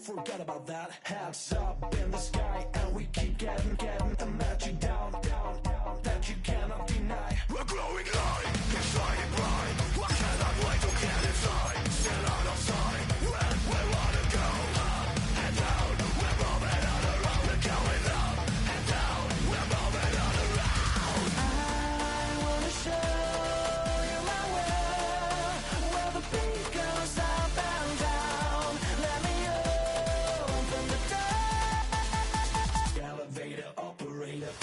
Forget about that. Hands up in the sky, and we keep getting and let you down, that you cannot deny. We're glowing light, it's shining bright. I cannot wait to get inside. Still out of sight, when we wanna go up and down. We're moving on around, we're going up and down. We're moving on around. I wanna show you my world, where the beat goes up and down. Let me open the door. Elevator operator.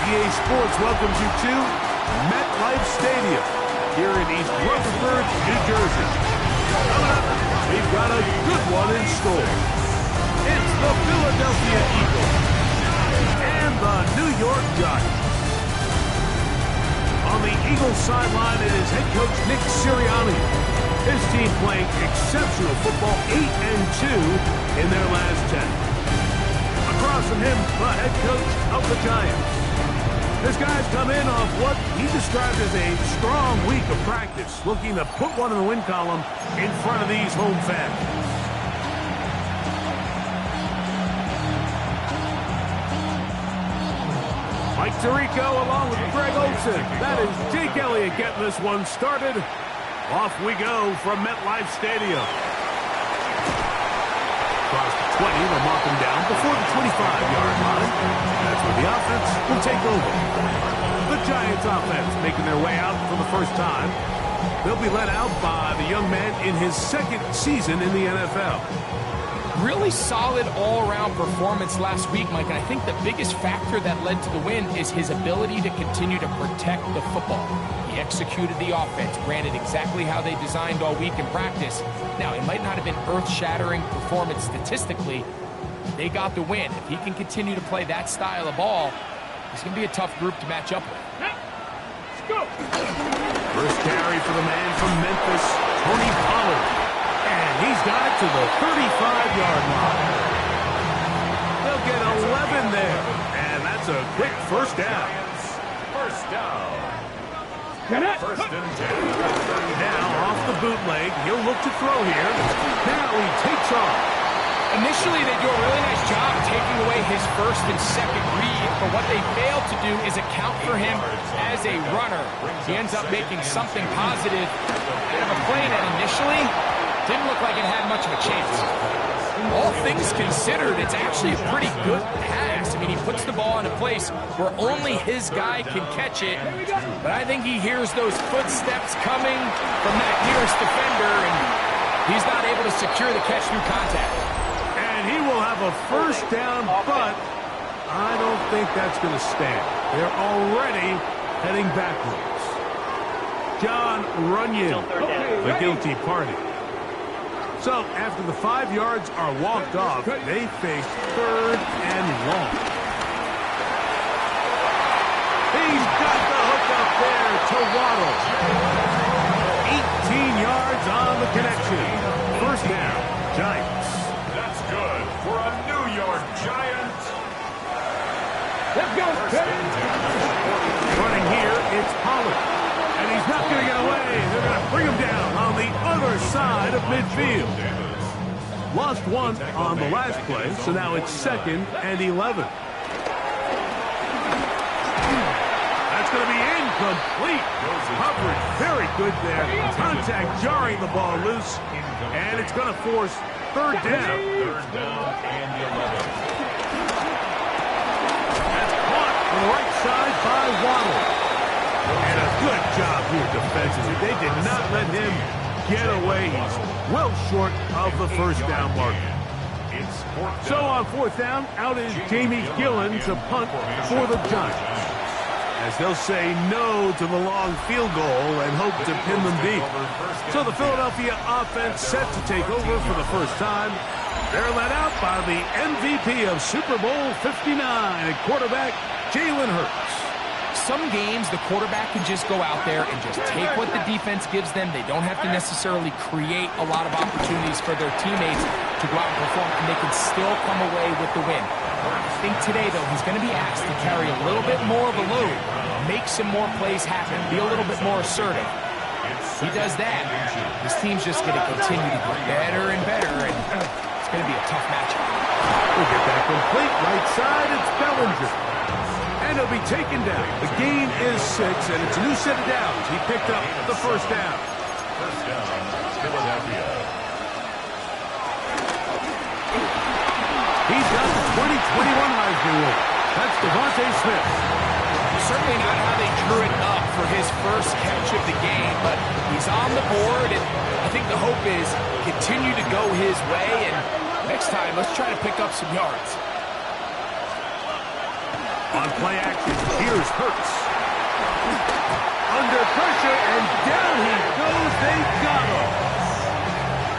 EA Sports welcomes you to MetLife Stadium here in East Rutherford, New Jersey. Coming up, we've got a good one in store. It's the Philadelphia Eagles and the New York Giants. On the Eagles sideline, it is head coach Nick Sirianni. His team playing exceptional football, 8-2 in their last 10. Across from him, the head coach of the Giants. This guy's come in off what he described as a strong week of practice, looking to put one in the win column in front of these home fans. Tirico along with Greg Olson. That is Jake Elliott getting this one started. Off we go from MetLife Stadium. Across the 20, they'll mark him down before the 25-yard line. That's where the offense will take over. The Giants offense making their way out for the first time. They'll be led out by the young man in his second season in the NFL. Really solid all-around performance last week, Mike, and I think the biggest factor that led to the win is his ability to continue to protect the football. He executed the offense, ran it exactly how they designed all week in practice. Now, it might not have been earth-shattering performance statistically. They got the win. If he can continue to play that style of ball, it's going to be a tough group to match up with. Let's go. First carry for the man from Memphis, Tony Pollard. And he's got it to the 35-yard line. They'll get 11 there. And that's a quick first down. First down. First and 10. Now off the bootleg. He'll look to throw here. Now he takes off. Initially, they do a really nice job taking away his first and second read, but what they failed to do is account for him as a runner. He ends up making something positive out of a play that initially didn't look like it had much of a chance. All things considered, it's actually a pretty good pass. I mean, he puts the ball in a place where only his guy can catch it, but I think he hears those footsteps coming from that nearest defender, and he's not able to secure the catch through contact. And he will have a first down, but I don't think that's going to stand. They're already heading backwards. John Runyon, the guilty party. So after the 5 yards are walked off, they face third and long. He's got the hook up there to Waddle. 18 yards on the connection. First down, Giants. That's good for a New York Giant. Let's go. Running here, it's Pollard. And he's not going to get away. They're going to bring him down on the other side of midfield. Lost one on the last play, so now it's 2nd and 11. That's going to be incomplete. Coverage very good there. Contact jarring the ball loose. And it's going to force third down. Third down and 11. That's caught on the right side by Waddle. And a good job here defensively. They did not let him get away. He's well short of the first down mark. So on 4th down, out is Jamie Gillen to punt for the Giants, as they'll say no to the long field goal and hope to pin them deep. So the Philadelphia offense set to take over for the first time. They're led out by the MVP of Super Bowl 59 at quarterback, Jalen Hurts. Some games, the quarterback can just go out there and just take what the defense gives them. They don't have to necessarily create a lot of opportunities for their teammates to go out and perform, and they can still come away with the win. I think today, though, he's going to be asked to carry a little bit more of a load, make some more plays happen, be a little bit more assertive. He does that, his team's just going to continue to get better and better, and it's going to be a tough matchup. We'll get that complete. Right side, it's Bellinger. And he'll be taken down. The gain is 6, and it's a new set of downs. He picked up the first down. First down, Philadelphia. He's got the 2021 Heisman winner. That's Devontae Smith. Certainly not how they drew it up for his first catch of the game, but he's on the board, and I think the hope is continue to go his way, and next time, let's try to pick up some yards. On play action, here's Hurts. Under pressure, and down he goes. They got him.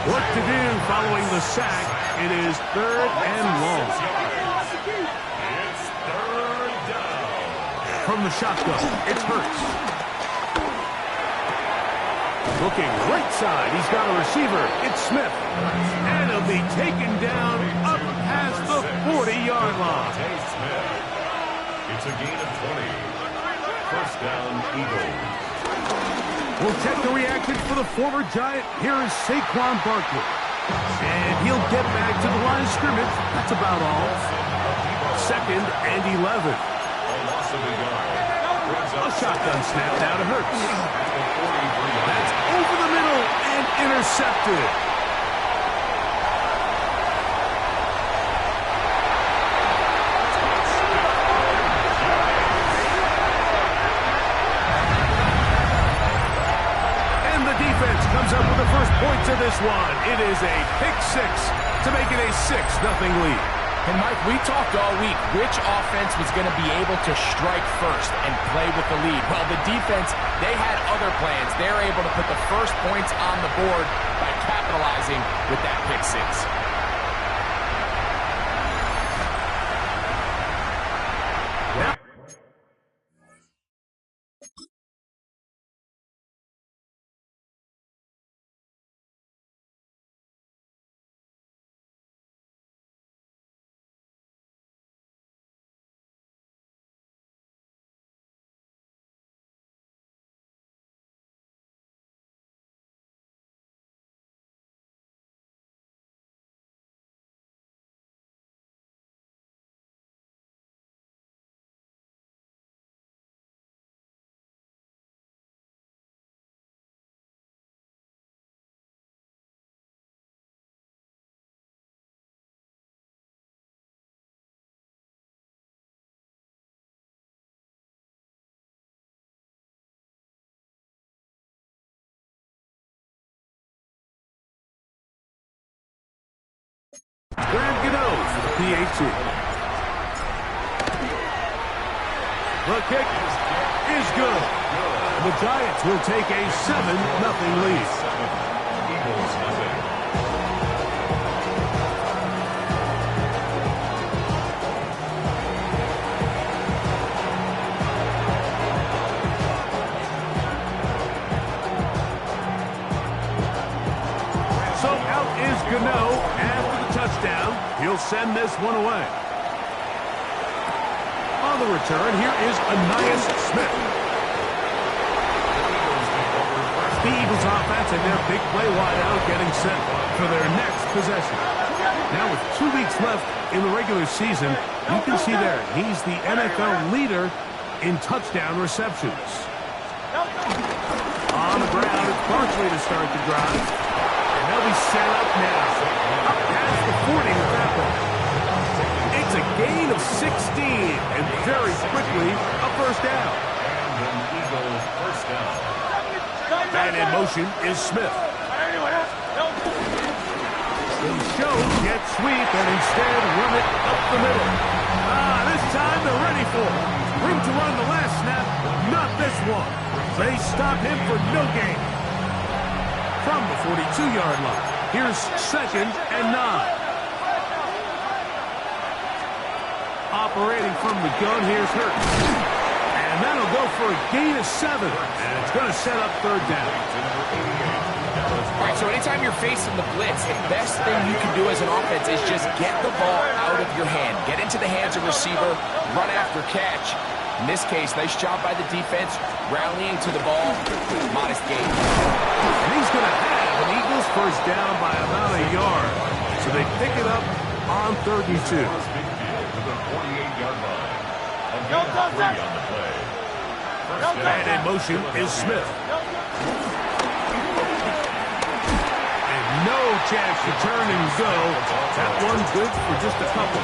What to do following the sack? It is third and long. It's third down. From the shotgun, it's Hurts. Looking right side, he's got a receiver. It's Smith. And he'll be taken down up past the 40-yard line. Smith. It's a gain of 20. First down, Eagles. We'll check the reaction for the former Giant. Here is Saquon Barkley. And he'll get back to the line of scrimmage. That's about all. 2nd and 11. A shotgun snap now to Hurts. That's over the middle and intercepted. And the defense comes up with the first points of this one. It is a pick six to make it a 6-0 lead. And, Mike, we talked all week which offense was going to be able to strike first and play with the lead. Well, the defense, they had other plans. They're able to put the first points on the board by capitalizing with that pick six. Gmen for the PAT. The kick is good. The Giants will take a 7-0 lead. So out is Gmen after the touchdown. He'll send this one away. On the return, here is Anias Smith. The Eagles offense and their big play wideout getting set for their next possession. Now with 2 weeks left in the regular season, you can see there, he's the NFL leader in touchdown receptions. On the ground, it's Barkley to start the drive. And they'll be set up now. Up past the 40 with that one. It's a gain of 16, and very quickly, a first down. And in motion is Smith. They show jet sweep and instead run it up the middle. This time they're ready for it. Room to run the last snap, not this one. They stop him for no gain. From the 42-yard line, here's 2nd and 9. Operating from the gun, here's Hurts. And that'll go for a gain of 7. And it's going to set up 3rd down. All right, so anytime you're facing the blitz, the best thing you can do as an offense is just get the ball out of your hand. Get into the hands of receiver, run after catch. In this case, nice job by the defense, rallying to the ball, modest gain. And he's going to have an Eagles first down by about a yard. So they pick it up on 3rd and 2. 48-yard line. And in motion is Smith. And no chance to turn and go. That one good for just a couple.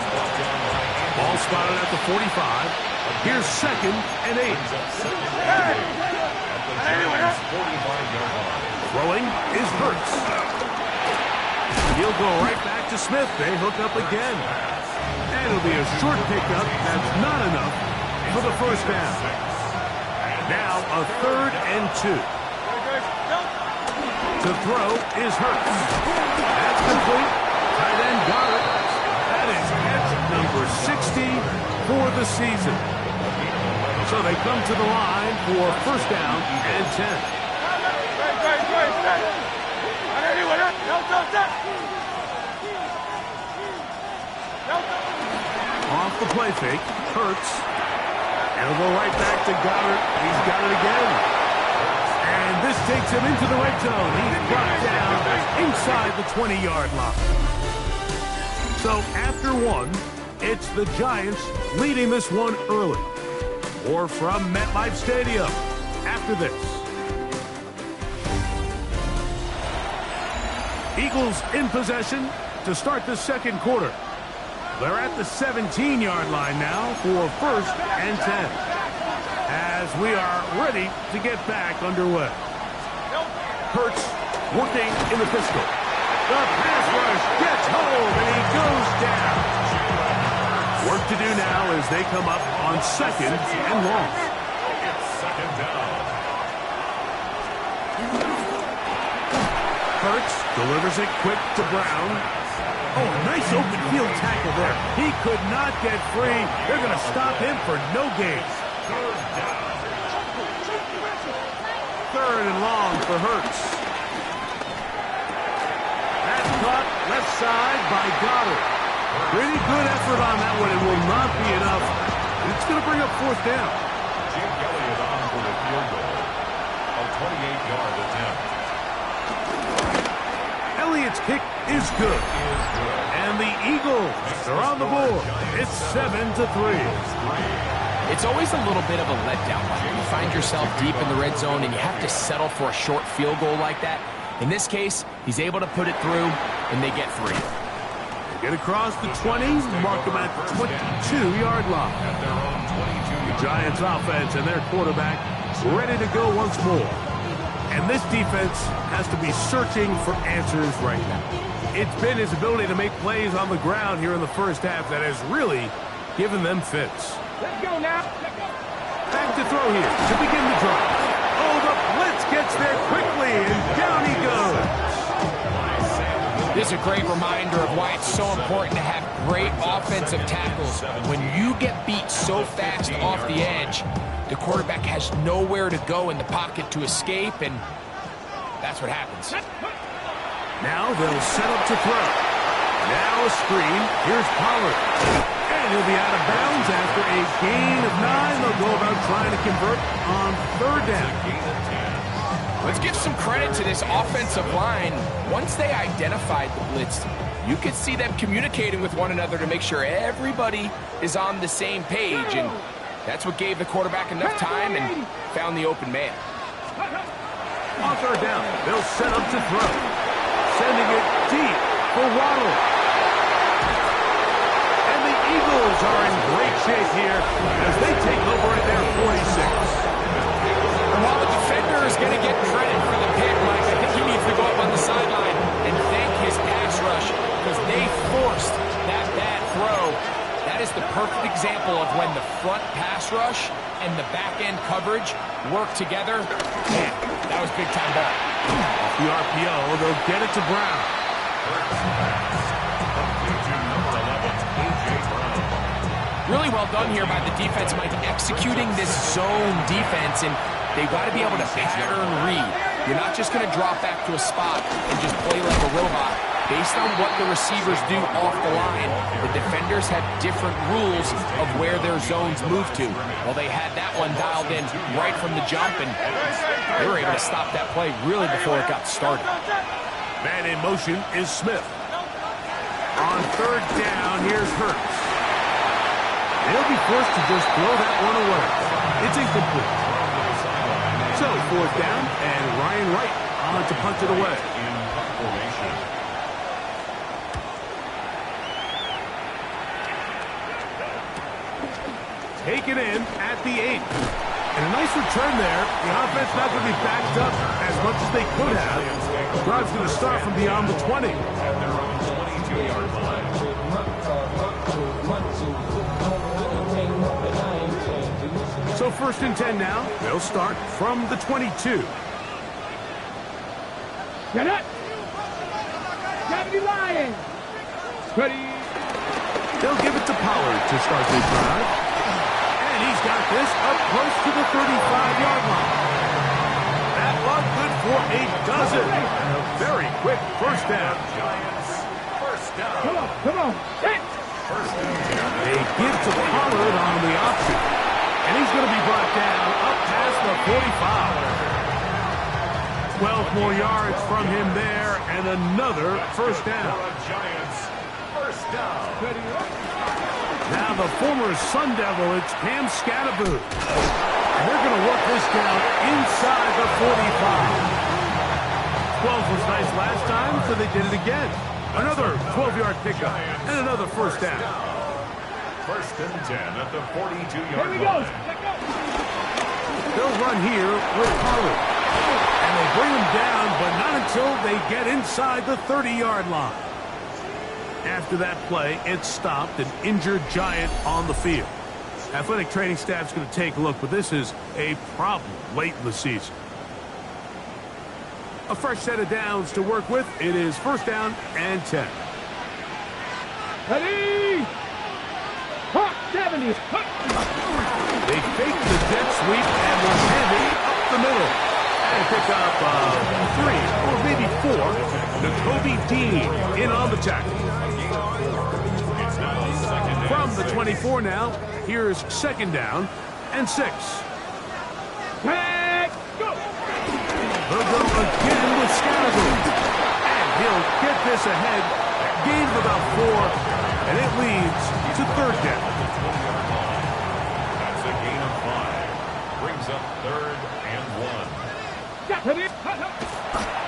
Ball spotted at the 45. Here's 2nd and 8. Throwing is Hurts. He'll go right back to Smith. They hook up again. And it'll be a short pickup. That's not enough for the first down. Now a 3rd and 2. To throw is Hurts. That's complete. Tight end got it. That is catch number 60 for the season. So they come to the line for first down and 10. Off the play fake, Hurts. And he'll go right back to Goddard. He's got it again. And this takes him into the red zone. He's brought down inside the 20-yard line. So after one, it's the Giants leading this one early. or from MetLife Stadium after this. Eagles in possession to start the second quarter. They're at the 17-yard line now for 1st and 10. As we are ready to get back underway. Hurts working in the pistol. The pass rush gets hold and he goes down. Work to do now as they come up on 2nd and long. It's 2nd down. Hurts delivers it quick to Brown. Oh, nice open field tackle there. He could not get free. They're going to stop him for no gain. 3rd and long for Hurts. That's caught left side by Goddard. Pretty good effort on that one. It will not be enough. It's going to bring up 4th down. Jim Kelly is on for the field goal. A 28-yard attempt. Elliott's kick is good. And the Eagles are on the board. It's 7-3. It's always a little bit of a letdown when you find yourself deep in the red zone and you have to settle for a short field goal like that. In this case, he's able to put it through, and they get 3. Get across the 20, mark them at the 22-yard line. The Giants offense and their quarterback ready to go once more. And this defense has to be searching for answers right now. It's been his ability to make plays on the ground here in the first half that has really given them fits. Let's go now. Back to throw here to begin the drive. Oh, the blitz gets there quickly, and down he goes. This is a great reminder of why it's so important to have great offensive tackles. When you get beat so fast off the edge, the quarterback has nowhere to go in the pocket to escape, and that's what happens. Now they'll set up to throw. Now a screen. Here's Pollard. And he'll be out of bounds after a gain of 9. They'll go about trying to convert on 3rd down. Let's give some credit to this offensive line. Once they identified the blitz, you could see them communicating with one another to make sure everybody is on the same page, and that's what gave the quarterback enough time and found the open man. On 3rd down, they'll set up to throw. Sending it deep for Waddle. And the Eagles are in great shape here as they take over at their 46. And while the defender is going to get credit for the pick, Mike, I think he needs to go up on the sideline and thank his pass rush because they forced that bad throw. That is the perfect example of when the front pass rush and the back-end coverage work together. Man, that was big-time ball. Off the RPO, they'll get it to Brown. Really well done here by the defense, Mike, executing this zone defense, and they've got to be able to pattern read. You're not just going to drop back to a spot and just play like a robot. Based on what the receivers do off the line, the defenders have different rules of where their zones move to. Well, they had that one dialed in right from the jump, and they were able to stop that play really before it got started. Man in motion is Smith. On 3rd down, here's Hurts. They'll be forced to just throw that one away. It's incomplete. So 4th down, and Ryan Wright on to punt it away. Taken in at the 8. And a nice return there. The offense not going to be backed up as much as they could have. The drive's going to start from beyond the 20. So 1st and 10 now. They'll start from the 22. Get it! Deputy Lion! Ready! They'll give it to Pollard to start this drive. And he's got this up close to the 35-yard line. That one good for a dozen. And a very quick 1st down. Come on! Hit! They give to Pollard on the option. And he's going to be brought down up past the 45. 12 more yards from him there, and another 1st down. Now the former Sun Devil, it's Cam Scatterboot. And they're going to work this down inside the 45. 12 was nice last time, so they did it again. Another 12-yard pickup and another first down. First and 10 at the 42-yard line. Here we go. They'll run here with Pollard. And they bring him down, but not until they get inside the 30-yard line. After that play, it stopped, an injured Giant on the field. Athletic training staff's going to take a look, but this is a problem late in the season. A fresh set of downs to work with. It is first down and 10. Ready? Hot 70. They fake the jet sweep and will hand it up the middle. And pick up 3 or maybe 4. N'Kobe Dean in on the tackle. From the 24 now, here's second down and 6. Tag, go. They'll go again with Scattergood. And he'll get this ahead. Gain of about 4. And it leads to third down. That's a gain of 5. Brings up third and 1.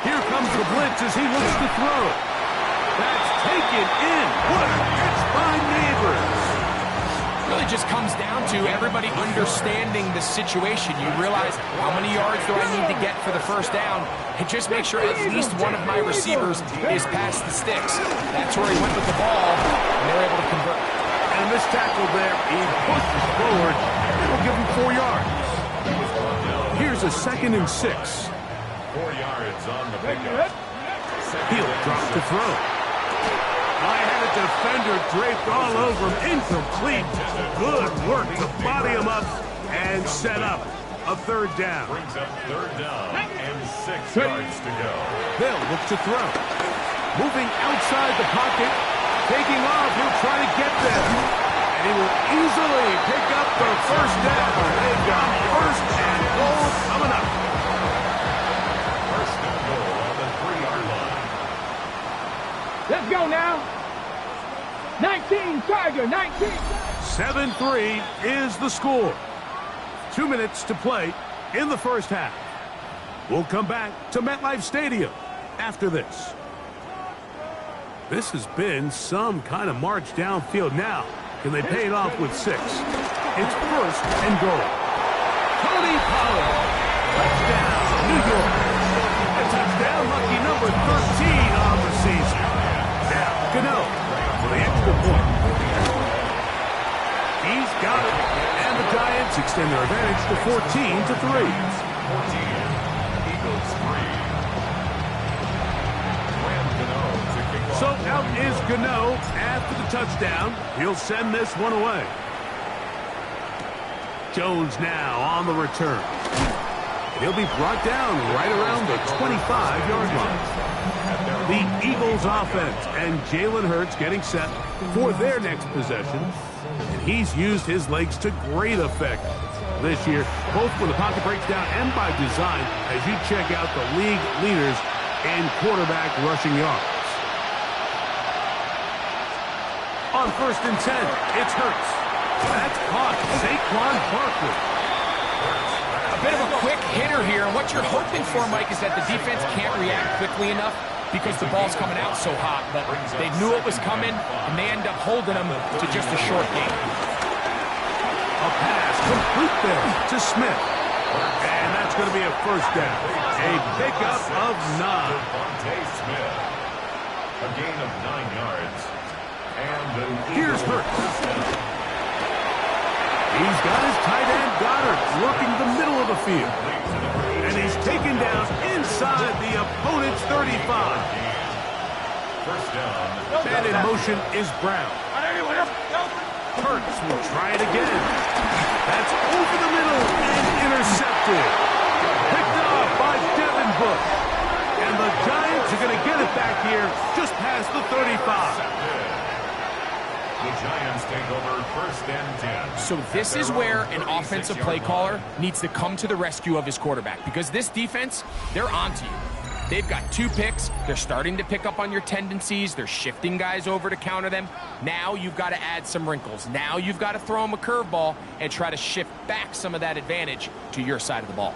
Here comes the blitz as he looks to throw. That's taken in. What a catch by Neighbors. Really just comes down to everybody understanding the situation. You realize how many yards do I need to get for the first down, and just make sure at least one of my receivers is past the sticks. That's where he went with the ball, and they're able to convert. And a missed tackle there. He pushes forward. It'll give him 4 yards. Here's a second and 6. 4 yards on the pickup. He'll drop to throw. I had a defender draped all over him. Incomplete. Good work to body him up and set up a third down. Brings up third down and 6 yards to go. They'll look to throw. Moving outside the pocket. Taking off. He'll try to get there. And he will easily pick up the first down. They've got first and goal coming up. First and goal on the 3-yard line. Let's go now. 19, Tiger, 19. 7-3 is the score. 2 minutes to play in the first half. We'll come back to MetLife Stadium after this. This has been some kind of march downfield now. Can they pay it off with 6? It's first and goal. Tony Pollard. Touchdown, New York. A touchdown, lucky number 13 on the season. Now, Gano for the extra point. He's got it. And the Giants extend their advantage to 14-3. 14. Eagles 3. So out is Gano after the touchdown. He'll send this one away. Jones now on the return. He'll be brought down right around the 25-yard line. The Eagles offense and Jalen Hurts getting set for their next possession. And he's used his legs to great effect this year, both when the pocket breaks down and by design, as you check out the league leaders in quarterback rushing yards. On first and 10, it's Hurts. That's caught. Saquon Barkley. A bit of a quick hitter here. And what you're hoping for, Mike, is that the defense can't react quickly enough because the ball's coming out so hot. But they knew it was coming, and they end up holding them to just a short gain. A pass complete there to Smith. And that's going to be a first down. A pickup of 9. Smith. A gain of 9 yards. Here's Hurts. He's got his tight end Goddard working the middle of the field. And he's taken down inside the opponent's 35. First down. And in motion is Brown. Hurts will try it again. That's over the middle and intercepted. Picked off by Devin Bush. And the Giants are going to get it back here just past the 35. The Giants take over first and 10. So this is where an offensive play caller needs to come to the rescue of his quarterback, because this defense, they're onto you. They've got 2 picks. They're starting to pick up on your tendencies. They're shifting guys over to counter them. Now you've got to add some wrinkles. Now you've got to throw them a curveball and try to shift back some of that advantage to your side of the ball.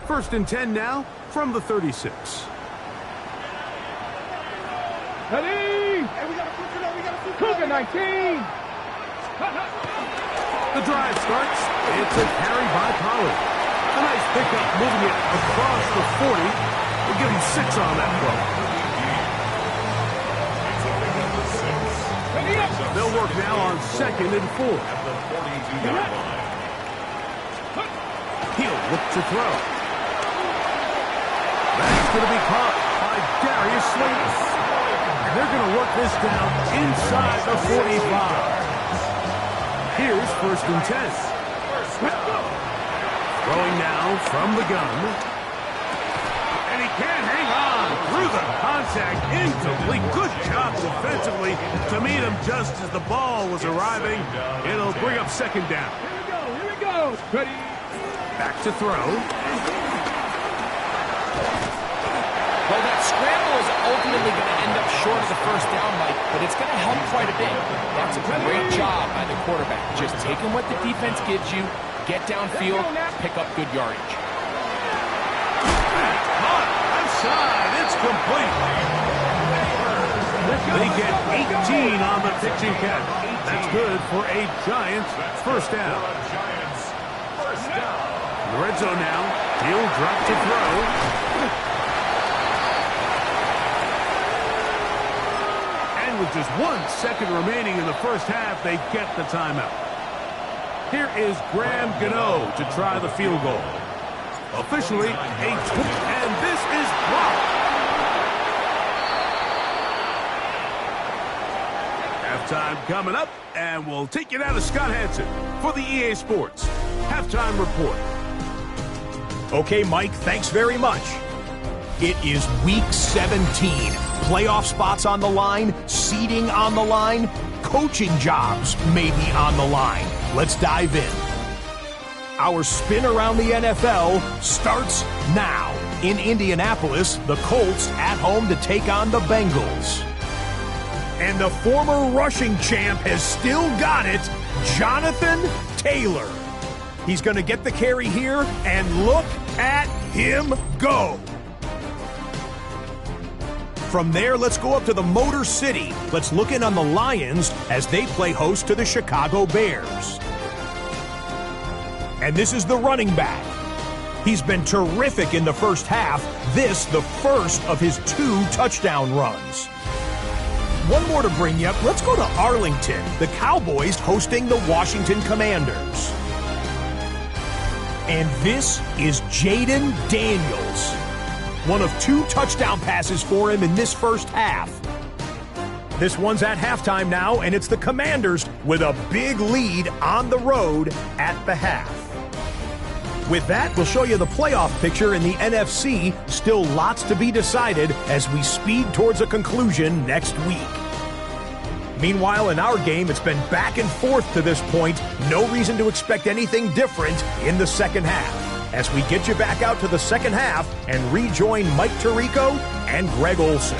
1st and 10 now from the 36. Ready? Cook at 19. The drive starts. It's a carry by Pollard. A nice pickup moving it across the 40. We'll give him 6 on that play. They'll work now on 2nd and 4. He'll look to throw. That's going to be caught by Darius Slayton. And they're going to work this down inside the 45. Here's 1st and 10. Throwing now from the gun. And he can't hang on through the contact. Incomplete. Good job defensively to meet him just as the ball was arriving. It'll bring up 2nd down. Here we go. Ready? Back to throw. Well, that scramble is ultimately going to end up short of the 1st down, Mike, but it's going to help quite a bit. That's a great job by the quarterback. Just taking what the defense gives you, get downfield, pick up good yardage. Outside, it's complete. They get 18 on the pitching catch. That's good for a Giants 1st down. In the red zone now. He'll drop to throw. With just 1 second remaining in the 1st half, they get the timeout. Here is Graham Gano to try the field goal. Officially, and this is blocked. Halftime coming up, and we'll take you down to Scott Hansen for the EA Sports Halftime Report. Okay, Mike, thanks very much. It is Week 17. Playoff spots on the line, seeding on the line, coaching jobs may be on the line. Let's dive in. Our spin around the NFL starts now. In Indianapolis, the Colts at home to take on the Bengals. And the former rushing champ has still got it, Jonathan Taylor. He's going to get the carry here, and look at him go. From there, let's go up to the Motor City. Let's look in on the Lions as they play host to the Chicago Bears. And this is the running back. He's been terrific in the 1st half. This, the 1st of his 2 touchdown runs. One more to bring you up. Let's go to Arlington. The Cowboys hosting the Washington Commanders. And this is Jaden Daniels. One of 2 touchdown passes for him in this 1st half. This one's at halftime now, and it's the Commanders with a big lead on the road at the half. With that, we'll show you the playoff picture in the NFC. Still lots to be decided as we speed towards a conclusion next week. Meanwhile, in our game, it's been back and forth to this point. No reason to expect anything different in the 2nd half. As we get you back out to the 2nd half and rejoin Mike Tirico and Greg Olson.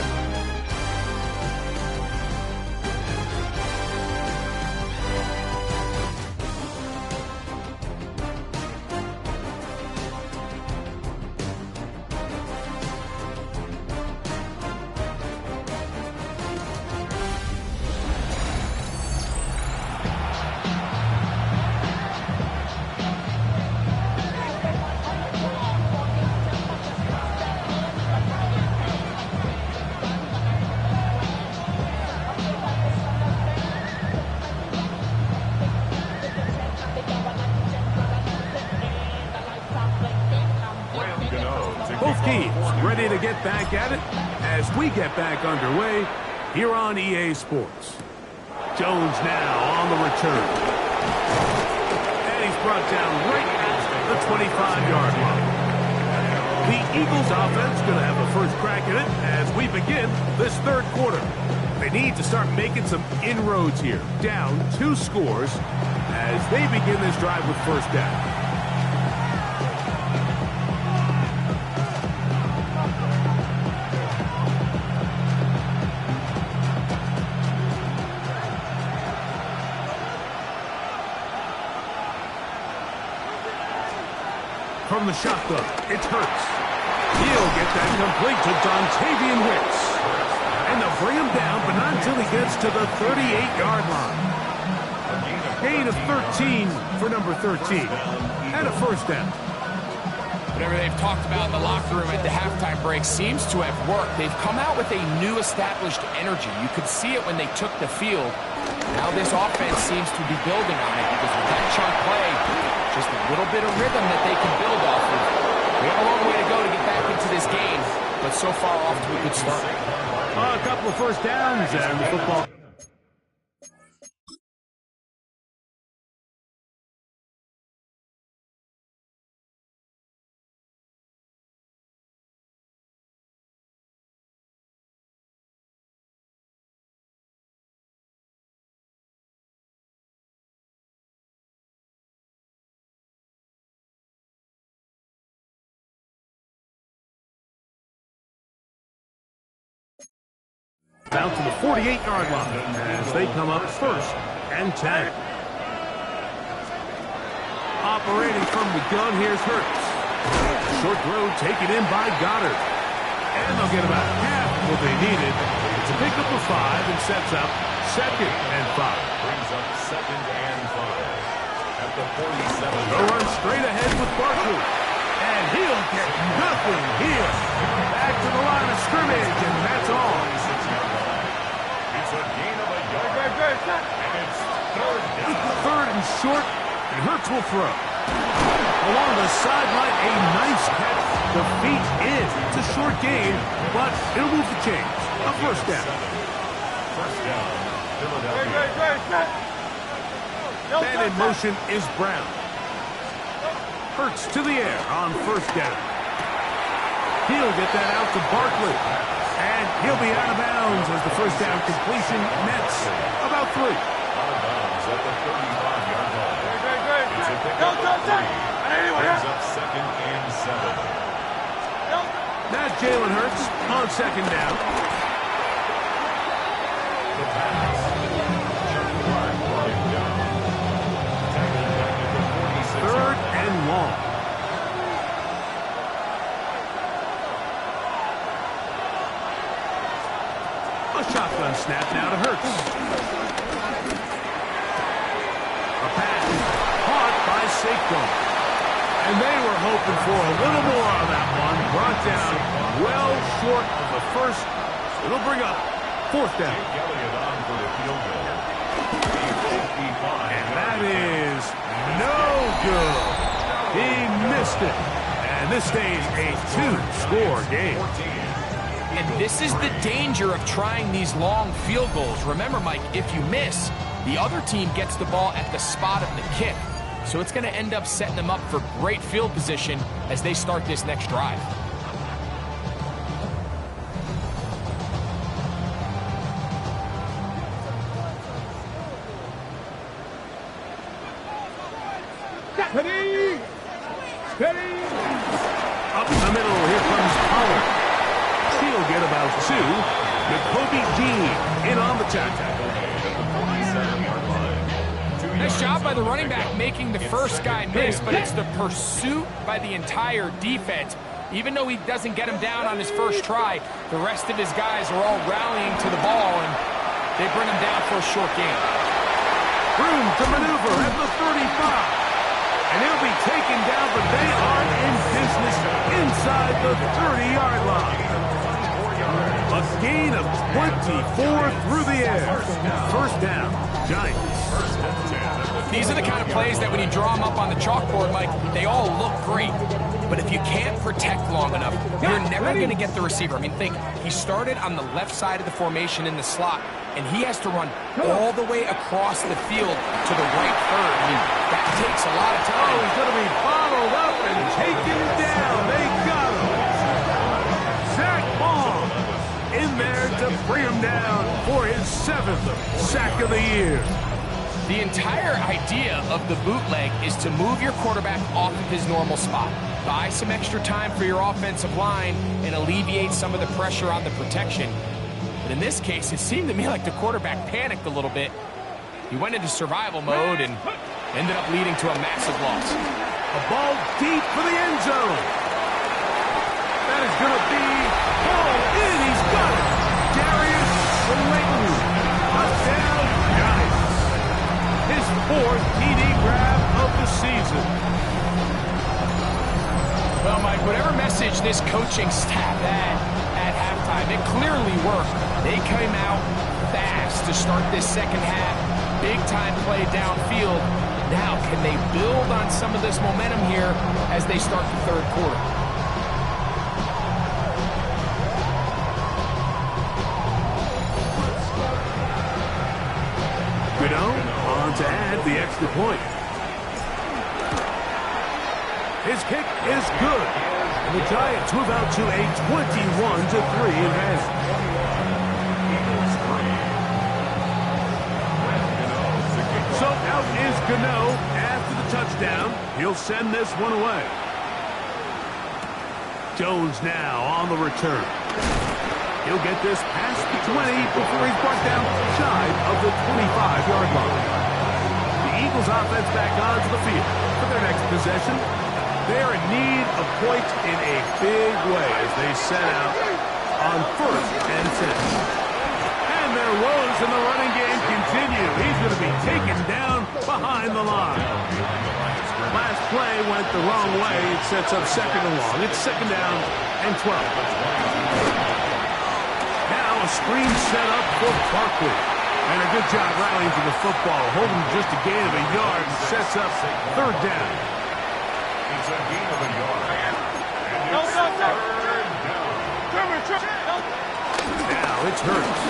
Both teams ready to get back at it as we get back underway here on EA Sports. Jones now on the return. And he's brought down right at the 25-yard line. The Eagles offense going to have the first crack at it as we begin this 3rd quarter. They need to start making some inroads here. Down 2 scores as they begin this drive with 1st down. from the shotgun. It's Hurts. He'll get that complete to Dontavian Wicks. And they'll bring him down, but not until he gets to the 38-yard line. Gain of 13 for number 13. And a first down. Whatever they've talked about in the locker room at the halftime break seems to have worked. They've come out with a new established energy. You could see it when they took the field. Now this offense seems to be building on it because with that chunk play, just a little bit of rhythm that they can build off of. We have a long way to go to get back into this game, but so far off to a good start. A couple of first downs and the football. Down to the 48-yard line as they come up first and 10. Operating from the gun, here's Hurts. Short throw taken in by Goddard. And they'll get about half what they needed. It's a pickup of 5 and sets up 2nd and 5. Brings up 2nd and 5. At the 47. They'll run straight ahead with Barkley. And he'll get nothing here. Back to the line of scrimmage, and that's all. It's a gain of a yard. And it's 3rd down. 3rd and short, and Hurts will throw. Along the sideline, a nice catch. The feet in. It's a short game, but it'll move the chains. A first down. First down, Philadelphia. Man in motion is Brown. Hurts to the air on first down. He'll get that out to Barkley. And he'll be out of bounds as the first down completion nets about 3. Out of bounds at the 35-yard line. It's a pickup of 3. Brings up 2nd and 7. That's Jalen Hurts on 2nd down. The pass. Johnny Clark brought him down. Tackled back at the 46. 3rd and long. A shotgun snap now to Hurts. A pass caught by Saquon. And they were hoping for a little more on that one. Brought down well short of the first. It'll bring up 4th down. Elliott on for the field goal. And that is no good. He missed it. And this stays a 2-score game. And this is the danger of trying these long field goals. Remember, Mike, if you miss, the other team gets the ball at the spot of the kick. So it's going to end up setting them up for great field position as they start this next drive. Steady! Steady! Up in the middle, here comes Pollard. He'll get about 2. Jacoby Dean in on the tackle. Nice job by the running back making the first guy miss, but it's the pursuit by the entire defense. Even though he doesn't get him down on his first try, the rest of his guys are all rallying to the ball, and they bring him down for a short gain. Room to maneuver at the 35. And he'll be taken down, but they are in business inside the 30-yard line. A gain of 24 through the air. First down, Giants. These are the kind of plays that when you draw them up on the chalkboard, Mike, they all look great. But if you can't protect long enough, you're never going to get the receiver. I mean, think, he started on the left side of the formation in the slot, and he has to run all the way across the field to the right third. I mean, that takes a lot of time. Oh, he's going to be bottled up and taken down. They got him. Zach Baum in there to bring him down for his 7th sack of the year. The entire idea of the bootleg is to move your quarterback off of his normal spot. Buy some extra time for your offensive line and alleviate some of the pressure on the protection. But in this case, it seemed to me like the quarterback panicked a little bit. He went into survival mode and ended up leading to a massive loss. A ball deep for the end zone. That is going to be ball in. He's got it. Darius Slayton. Touchdown, Giants. His 4th TD grab of the season. Well, Mike, whatever message this coaching staff had at halftime, it clearly worked. They came out fast to start this second half. Big-time play downfield. Now, can they build on some of this momentum here as they start the third quarter? Gmen on to add the extra point. His kick is good. And the Giants move out to a 21-3 advantage. So out is Gmen after the touchdown. He'll send this one away. Jones now on the return. He'll get this past the 20 before he's brought down shy of the 25-yard line. The Eagles offense back onto the field for their next possession. They're in need of points in a big way as they set out on 1st and 10. And their woes in the running game continue. He's going to be taken down behind the line. Last play went the wrong way. It sets up 2nd and long. It's 2nd down and 12. Now a screen set up for Barkley. And a good job rallying to the football. Holding just a gain of a yard and sets up 3rd down. It's a gain of a yard. Now it's Hurts.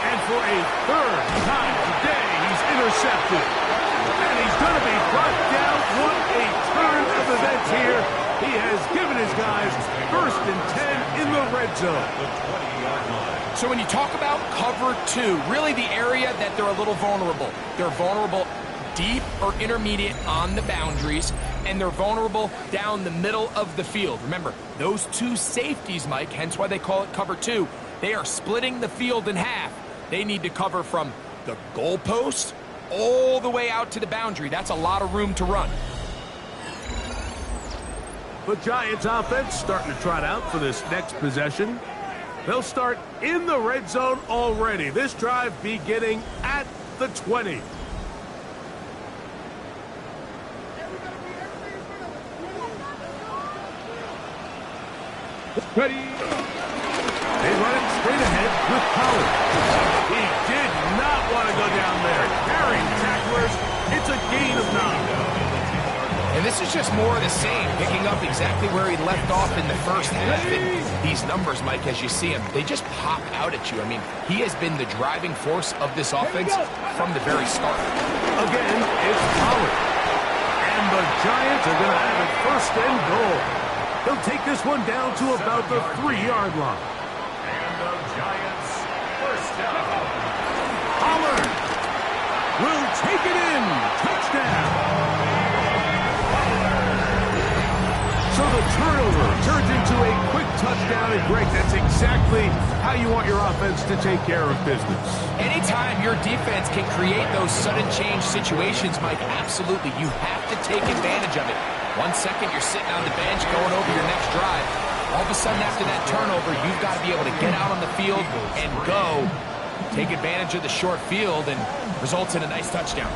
And for a 3rd time today, he's intercepted. And he's going to be brought down. What a turn of events here. He has given his guys 1st and 10 in the red zone. The 20-yard line. So when you talk about cover 2, really the area that they're a little vulnerable. They're vulnerable deep or intermediate on the boundaries, and they're vulnerable down the middle of the field. Remember, those 2 safeties, Mike, hence why they call it cover 2, they are splitting the field in half. They need to cover from the goalpost all the way out to the boundary. That's a lot of room to run. The Giants offense starting to trot out for this next possession. They'll start in the red zone already. This drive beginning at the 20. Ready. They run it straight ahead with Pollard. He did not want to go down there. Carrying tacklers. It's a gain of 9. And this is just more of the same, picking up exactly where he left off in the first half. And these numbers, Mike, as you see them, they just pop out at you. I mean, he has been the driving force of this offense from the very start. Again, it's Pollard. And the Giants are going to have it 1st and goal. They'll take this one down to about the 3-yard line. And the Giants 1st down. Pollard will take it in. Touchdown. So the turnover turns into a quick touchdown, and Greg, that's exactly how you want your offense to take care of business. Anytime your defense can create those sudden change situations, Mike, absolutely, you have to take advantage of it. 1 second, you're sitting on the bench going over your next drive. All of a sudden, after that turnover, you've got to be able to get out on the field and go. Take advantage of the short field and results in a nice touchdown.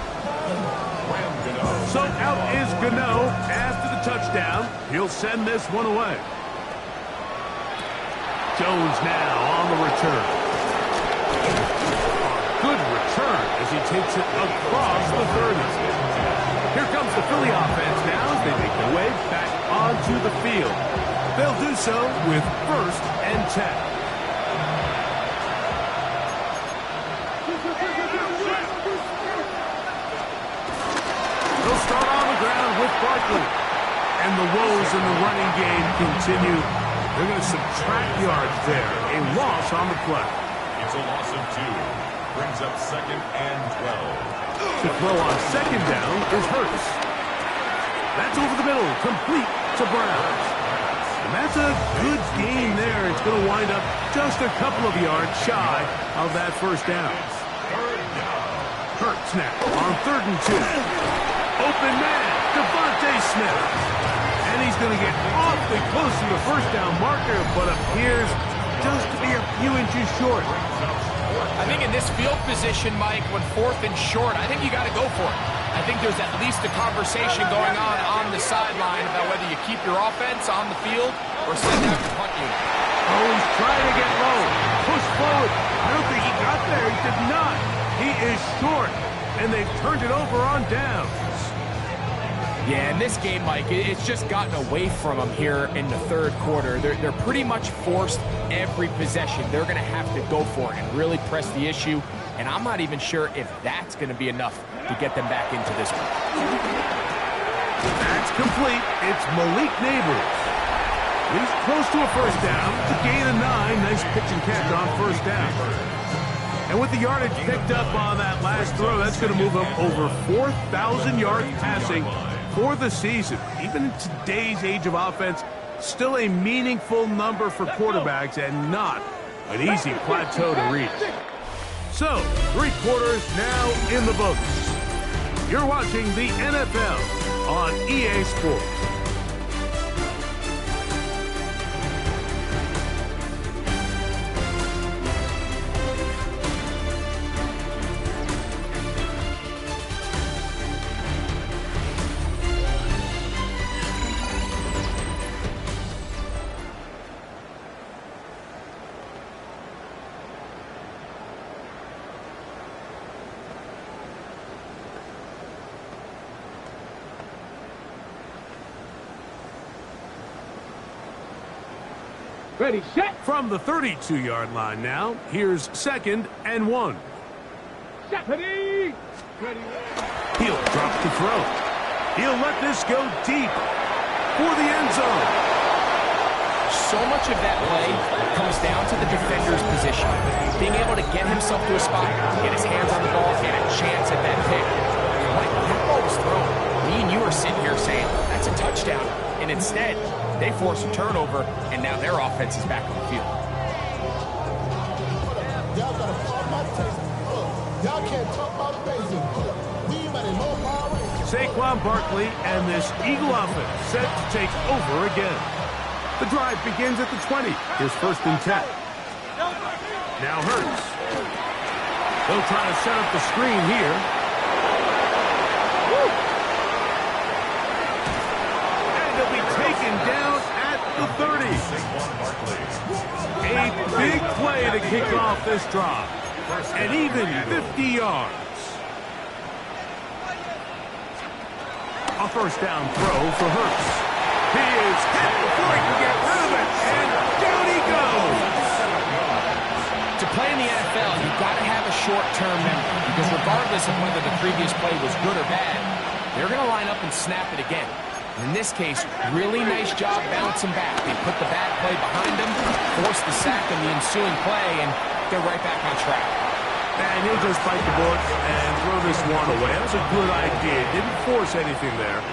So out is Gmen after the touchdown. He'll send this one away. Jones now on the return. Good return as he takes it across the 30. Here comes the Philly offense now as they make their way back onto the field. They'll do so with 1st and 10. They'll start on the ground with Barkley. And the woes in the running game continue. They're going to subtract yards there. A loss on the play. It's a loss of 2. Brings up 2nd and 12. To throw on 2nd down is Hurts. That's over the middle, complete to Brown. And that's a good gain there. It's going to wind up just a couple of yards shy of that 1st down. Hurts now on 3rd and 2. Open man, Devontae Smith. And he's going to get awfully close to the first down marker, but appears just to be a few inches short. I think in this field position, Mike, when 4th and short, I think you got to go for it. I think there's at least a conversation going on the sideline about whether you keep your offense on the field or send out your punt unit. Oh, he's trying to get low. Push forward. I don't think he got there. He did not. He is short, and they've turned it over on downs. Yeah, in this game, Mike, it's just gotten away from them here in the 3rd quarter. They're pretty much forced every possession. They're going to have to go for it and really press the issue, and I'm not even sure if that's going to be enough to get them back into this one. That's complete. It's Malik Neighbors. He's close to a first down. It's a gain of 9. Nice pitch and catch on first down. And with the yardage picked up on that last throw, that's going to move him over 4,000 yards passing for the season. Even in today's age of offense, still a meaningful number for quarterbacks and not an easy plateau to reach. So, 3 quarters now in the books. You're watching the NFL on EA Sports. Ready, set. From the 32-yard line now, here's 2nd and 1. Set. Ready. Ready. He'll drop the throw. He'll let this go deep for the end zone. So much of that play comes down to the defender's position. Being able to get himself to a spot, get his hands on the ball, get a chance at that pick. Like, that ball was thrown. Me and you are sitting here saying, that's a touchdown. And instead, they force a turnover, and now their offense is back on the field. Saquon Barkley and this Eagle offense set to take over again. The drive begins at the 20. Here's 1st and 10. Now Hurts. They'll try to set up the screen here. And they'll be taken down at the 30. A big play to kick off this drive. And even 50 yards. A first down throw for Hurts. He is hit before he can get rid of it, and down he goes. To play in the NFL, you've got to have a short-term memory, because regardless of whether the previous play was good or bad, they're going to line up and snap it again. In this case, really nice job bouncing back. They put the bad play behind them, force the sack in the ensuing play, and they're right back on track. And he'll just bite the bullet and throw this one away. That was a good idea. Didn't force anything there.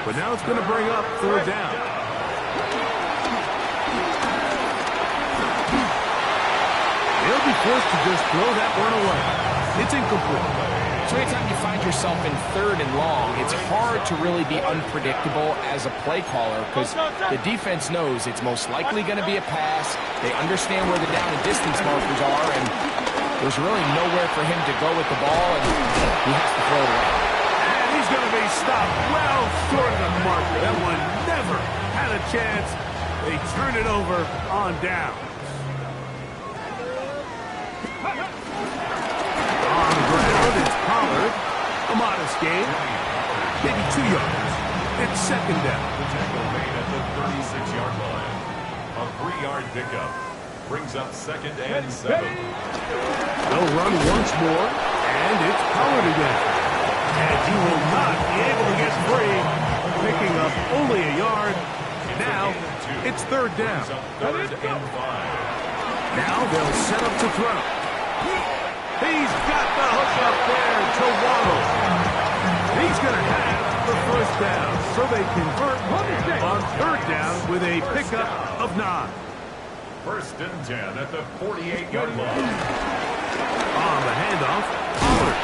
But now it's going to bring up 3rd down. He'll be forced to just throw that one away. It's incomplete. So anytime you find yourself in 3rd and long, it's hard to really be unpredictable as a play caller because the defense knows it's most likely going to be a pass. They understand where the down and distance markers are, and there's really nowhere for him to go with the ball, and he has to throw it away. And he's going to be stopped well short of the marker. That one never had a chance. They turn it over on down. On the ground, it's Pollard. A modest gain. Maybe 2 yards. It's 2nd down. The tackle made at the 36-yard line. A 3-yard pickup. Brings up 2nd and 7. They'll run once more, and it's Pollard again. And he will not be able to get free, picking up only a yard. Now, it's 3rd down. 3rd and 5. Now they'll set up to throw. He's got the hook up there to Waddle. He's going to have the first down, so they convert on 3rd down with a pickup of 9. 1st and 10 at the 48-yard line. On the handoff, Pollard.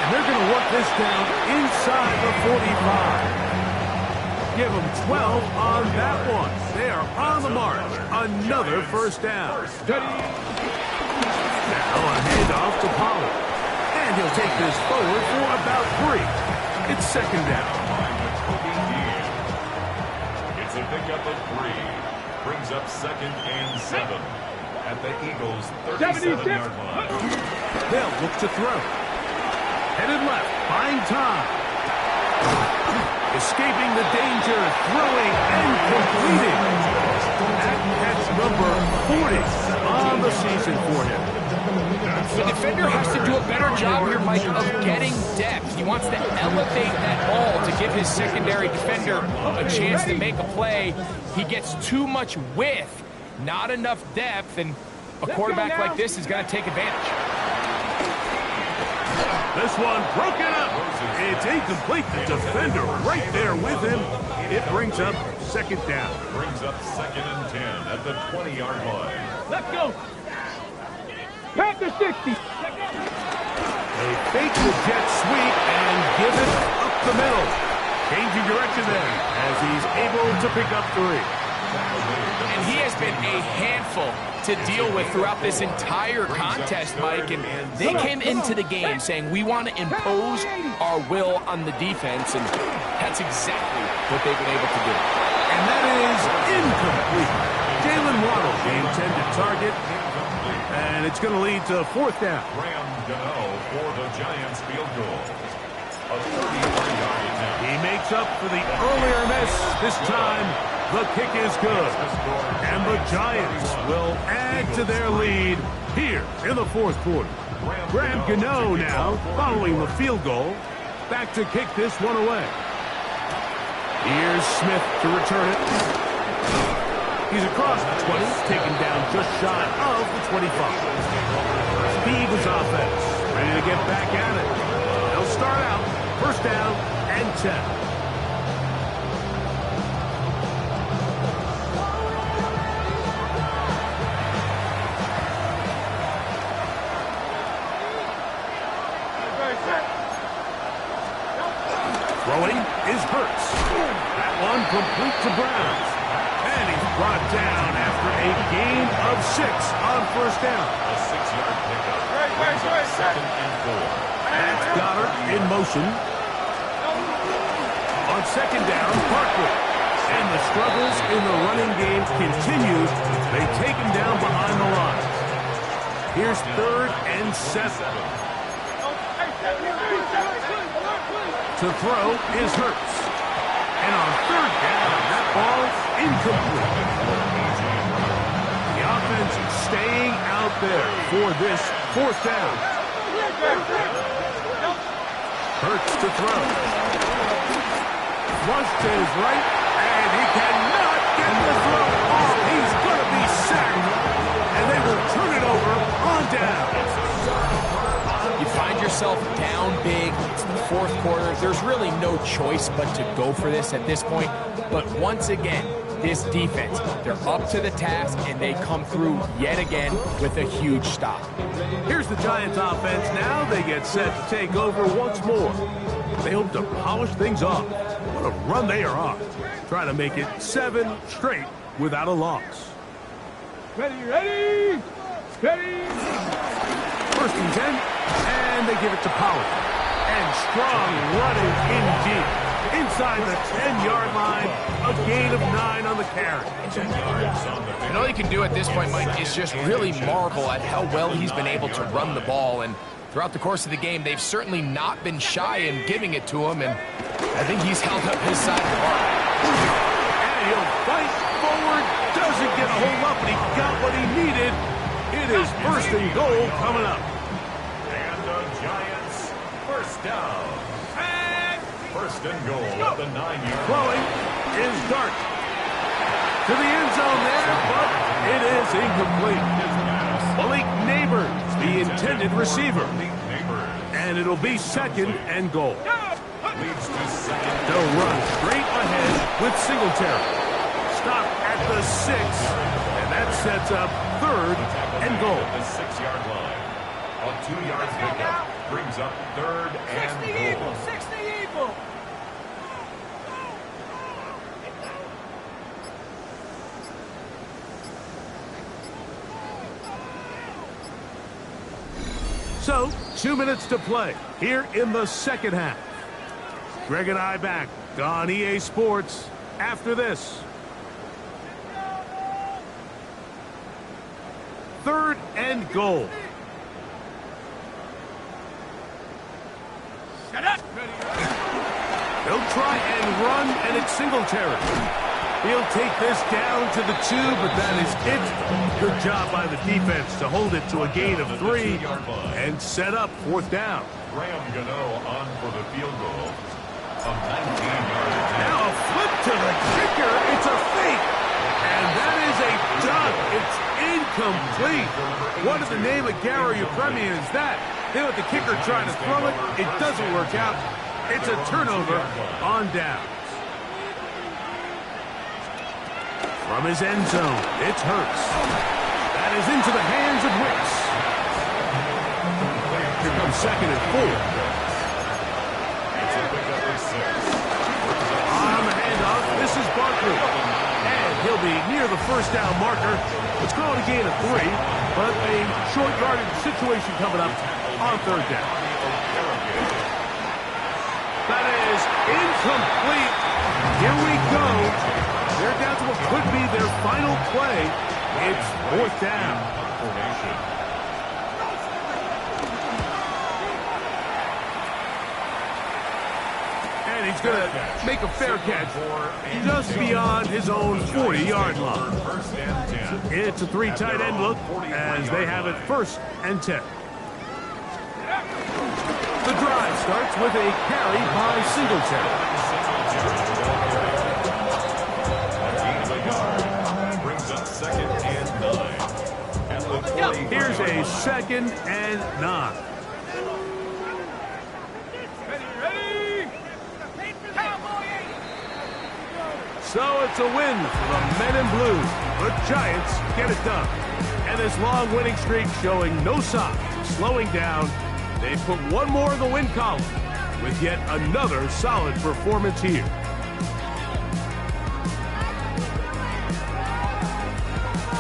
And they're going to work this down inside the 45. Give them 12 on that one. They are on the march. Another first down. Now a handoff to Pollard. And he'll take this forward for about 3. It's second down. It's a pickup of 3. Brings up second and 7 at the Eagles' 37-yard line. They'll look to throw. Headed left, buying time. Escaping the danger, throwing and completing. That's number 40 on the season for him. The defender has to do a better job here, Mike, of getting depth. He wants to elevate that ball to give his secondary defender a chance to make a play. He gets too much width, not enough depth, and a quarterback like this is going to take advantage. This one broken up. It's incomplete. The defender right there with him. It brings up second down. Brings up second and 10 at the 20-yard line. Let's go. Panther 60. They fake the jet sweep and give it up the middle. Changing direction then as he's able to pick up 3. And he has been a handful to deal with throughout this entire contest, Mike. And they came into the game saying, we want to impose our will on the defense. And that's exactly what they've been able to do. And that is incomplete. Jalen Waddle, the intended target. And it's going to lead to fourth down. Gmen for the Giants field goal. A 31-yard attempt. He makes up for the earlier miss. This time, the kick is good. And the Giants will add to their lead here in the fourth quarter. Gmen now following the field goal. Back to kick this one away. Here's Smith to return it. He's across the 20, taken down just shy of the 25. The Eagles offense ready to get back at it. They'll start out first down and 10. Throwing is Hurts. That one complete to Browns. And he's brought down after a gain of 6 on first down. A 6-yard pickup. Brings up second and 4. That's Goddard in motion. On second down, Parker. And the struggles in the running game continue. They take him down behind the line. Here's third and 7. To throw is Hurts. And on third down, that ball incomplete. The offense staying out there for this fourth down. Hurts to throw. Rush to his right, and he cannot get the throw off. He's going to be sacked, and they will turn it over on down. You find yourself down big. It's the fourth quarter. There's really no choice but to go for this at this point. But once again, this defense, they're up to the task, and they come through yet again with a huge stop. Here's the Giants offense now. They get set to take over once more. They hope to polish things off. What a run they are on. Try to make it 7 straight without a loss. Ready, ready, ready. First and 10, and they give it to Pollard. And strong running in deep. Inside the 10-yard line, a gain of 9 on the carry. 10 yards on the pick. And all you can do at this point, Mike, is just really marvel at how well he's been able to run the ball. And throughout the course of the game, they've certainly not been shy in giving it to him. And I think he's held up his side of the ball. And he'll fight forward. Doesn't get a hold up, but he got what he needed. It is first and goal coming up. And the Giants first down. First and goal at the 9-yard Throwing is Dart. To the end zone there, but it is incomplete. Malik Neighbors, the intended receiver. And it'll be second and goal. leads to second. They'll run straight ahead with Singletary. Stop at the 6, and that sets up third and goal. At the 6-yard line. A 2-yard pickup. brings up 3rd and goal. 60 evil. So, 2 minutes to play here in the second half. Greg and I back on EA Sports after this. 3rd and goal. They'll try and run, and it's Singletary. He'll take this down to the 2, but that is it. Good job by the defense to hold it to a gain of 3 and set up 4th down. Graham Gano on for the field goal. A 19-yard attempt. Now a flip to the kicker. It's a fake. And that is a dunk. It's incomplete. What in the name of Gary Premier is that? They let the kicker try to throw it. It doesn't work out. It's a turnover on downs. From his end zone, it's Hurts. That is into the hands of Wicks. Here comes 2nd and 4. It's a pickup of 6. On the handoff, this is Barkley. And he'll be near the 1st down marker. Let's call it a gain of 3, but a short yardage situation coming up on 3rd down. That is incomplete. Here we go. They're down to what could be their final play. It's 4th down. And he's going to make a fair catch just beyond his own 40-yard line. It's a 3 tight end look as they have it 1st and 10. The drive starts with a carry by Singletary. Here's a 2nd and 9. Ready? So it's a win for the men in blue. The Giants get it done. And this long winning streak showing no sign of slowing down. They put one more in the win column with yet another solid performance here.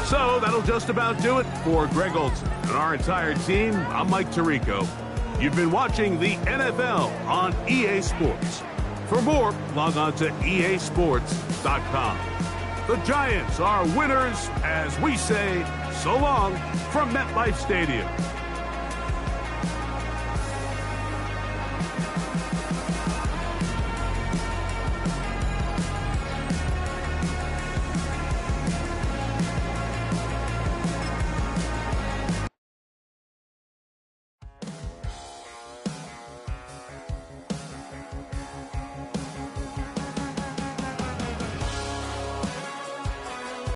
So that'll just about do it for Greg Olson and our entire team. I'm Mike Tirico. You've been watching the NFL on EA Sports. For more, log on to easports.com. The Giants are winners as we say so long from MetLife Stadium.